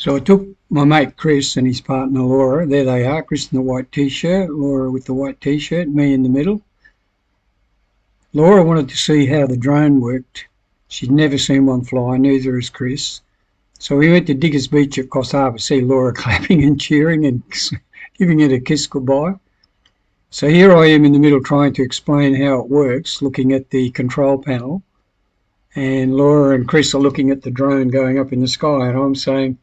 So I took my mate Chris and his partner Laura. There they are, Chris in the white t-shirt, Laura with the white t-shirt, me in the middle. Laura wanted to see how the drone worked. She'd never seen one fly, neither has Chris. So we went to Diggers Beach at Coffs Harbour, see Laura clapping and cheering and giving it a kiss goodbye. So here I am in the middle trying to explain how it works, looking at the control panel. And Laura and Chris are looking at the drone going up in the sky, and I'm saying,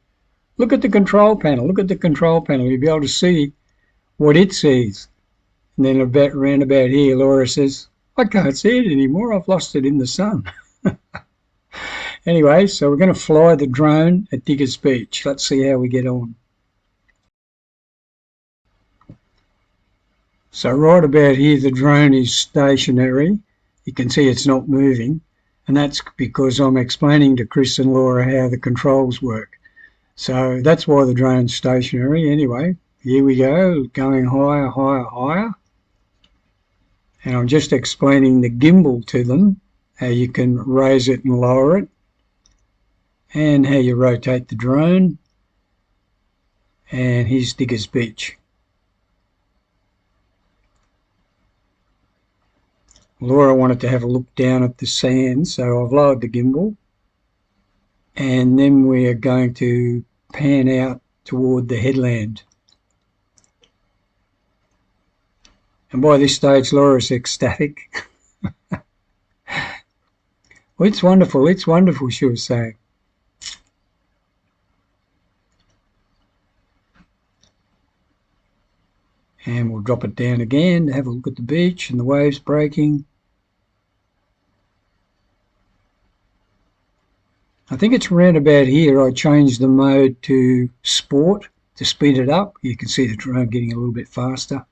look at the control panel, look at the control panel. You'll be able to see what it sees. And then round about here, Laura says, I can't see it anymore. I've lost it in the sun. Anyway, so we're going to fly the drone at Diggers Beach. Let's see how we get on. So right about here, the drone is stationary. You can see it's not moving. And that's because I'm explaining to Chris and Laura how the controls work. So that's why the drone's stationary. Anyway, here we go, going higher, higher, higher. And I'm just explaining the gimbal to them, how you can raise it and lower it, and how you rotate the drone. And here's Diggers Beach. Laura wanted to have a look down at the sand, so I've lowered the gimbal. And then we are going to pan out toward the headland. And by this stage, Laura's ecstatic. Well, it's wonderful, she was saying. And we'll drop it down again to have a look at the beach and the waves breaking. I think it's around about here I changed the mode to sport to speed it up. You can see the drone getting a little bit faster.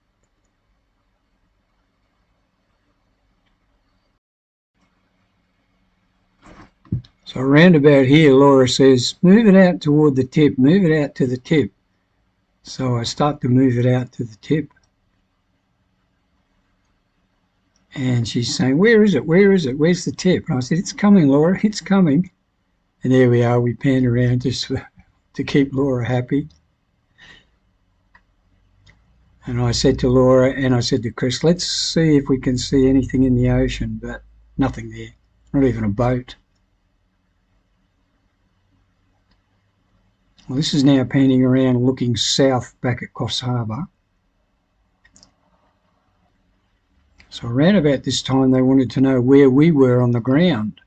So around about here, Laura says, move it out toward the tip, move it out to the tip. So I start to move it out to the tip. And she's saying, where is it? Where is it? Where's the tip? And I said, it's coming, Laura, it's coming. And there we are, we panned around just to keep Laura happy. And I said to Laura and I said to Chris, let's see if we can see anything in the ocean, but nothing there, not even a boat. Well, this is now panning around looking south back at Coffs Harbour. So around about this time they wanted to know where we were on the ground.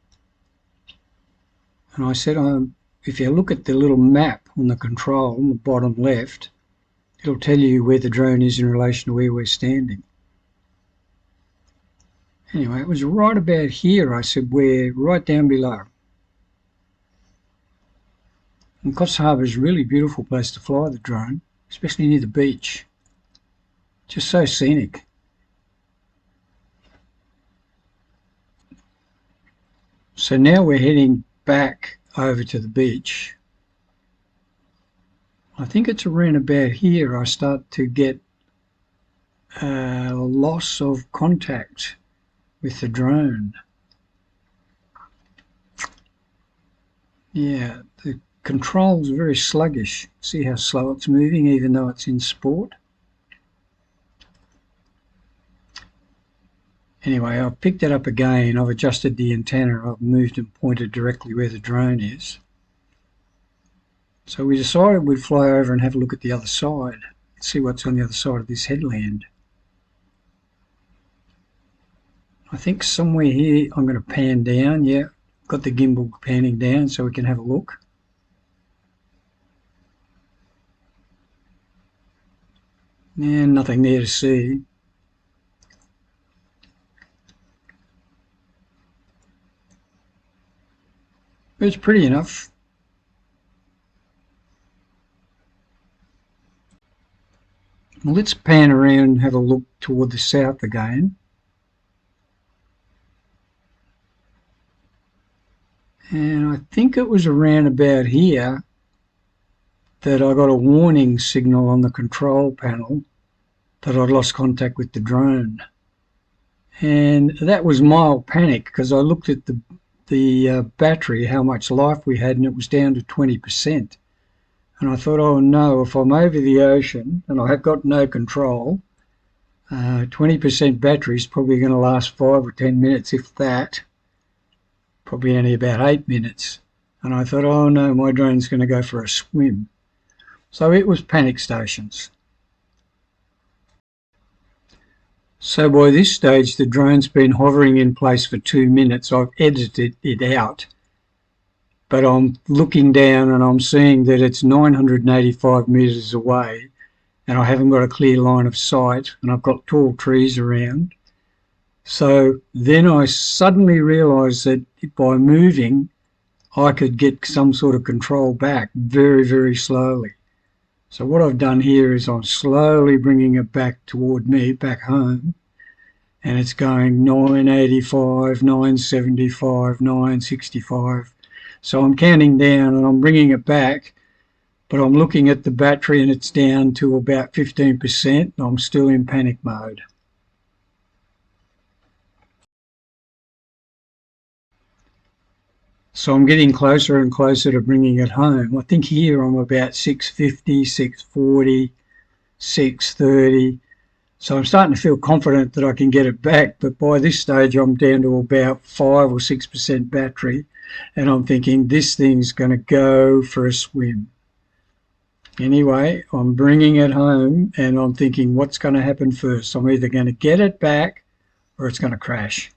And I said, if you look at the little map on the control on the bottom left, it'll tell you where the drone is in relation to where we're standing. Anyway, it was right about here. I said, we're right down below. And Coffs Harbour is a really beautiful place to fly the drone, especially near the beach. Just so scenic. So now we're heading back over to the beach. I think it's around about here I start to get a loss of contact with the drone. Yeah, the control's very sluggish. See how slow it's moving even though it's in sport? Anyway, I've picked it up again. I've adjusted the antenna. I've moved and pointed directly where the drone is. So we decided we'd fly over and have a look at the other side, see what's on the other side of this headland. I think somewhere here I'm going to pan down. Yeah, got the gimbal panning down so we can have a look. And nothing there to see. But it's pretty enough. Well, let's pan around and have a look toward the south again. And I think it was around about here that I got a warning signal on the control panel that I'd lost contact with the drone. And that was mild panic because I looked at the battery, how much life we had, and it was down to 20%. And I thought, oh no, if I'm over the ocean and I have got no control, 20% battery is probably going to last 5 or 10 minutes, if that. Probably only about 8 minutes. And I thought, oh no, my drone's going to go for a swim. So it was panic stations. So by this stage, the drone's been hovering in place for 2 minutes. I've edited it out, but I'm looking down and I'm seeing that it's 985 metres away, and I haven't got a clear line of sight, and I've got tall trees around. So then I suddenly realised that by moving, I could get some sort of control back very, very slowly. So what I've done here is I'm slowly bringing it back toward me, back home, and it's going 985, 975, 965. So I'm counting down and I'm bringing it back, but I'm looking at the battery and it's down to about 15%. I'm still in panic mode. So I'm getting closer and closer to bringing it home. I think here I'm about 650, 640, 630. So I'm starting to feel confident that I can get it back, but by this stage I'm down to about 5 or 6% battery, and I'm thinking this thing's going to go for a swim. Anyway, I'm bringing it home and I'm thinking what's going to happen first. I'm either going to get it back or it's going to crash.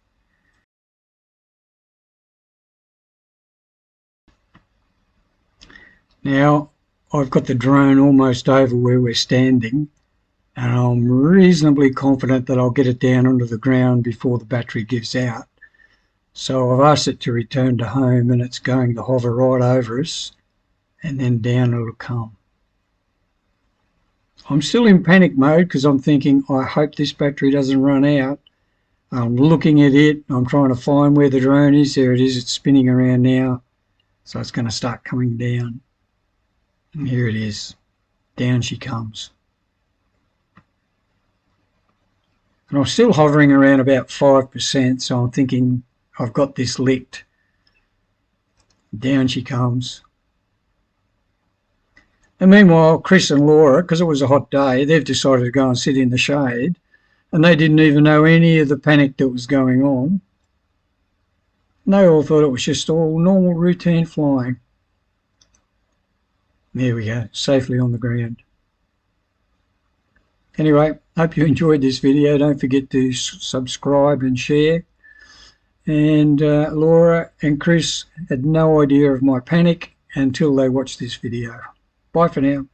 Now I've got the drone almost over where we're standing, and I'm reasonably confident that I'll get it down onto the ground before the battery gives out. So I've asked it to return to home, and it's going to hover right over us, and then down it'll come. I'm still in panic mode because I'm thinking, I hope this battery doesn't run out. I'm looking at it, I'm trying to find where the drone is. There it is, it's spinning around now. So it's going to start coming down. And here it is, down she comes. And I'm still hovering around about 5%, so I'm thinking I've got this licked. Down she comes. And meanwhile, Chris and Laura, because it was a hot day, they've decided to go and sit in the shade, and they didn't even know any of the panic that was going on. And they all thought it was just all normal routine flying. There we go, safely on the ground. Anyway, hope you enjoyed this video. Don't forget to subscribe and share. And Laura and Chris had no idea of my panic until they watched this video. Bye for now.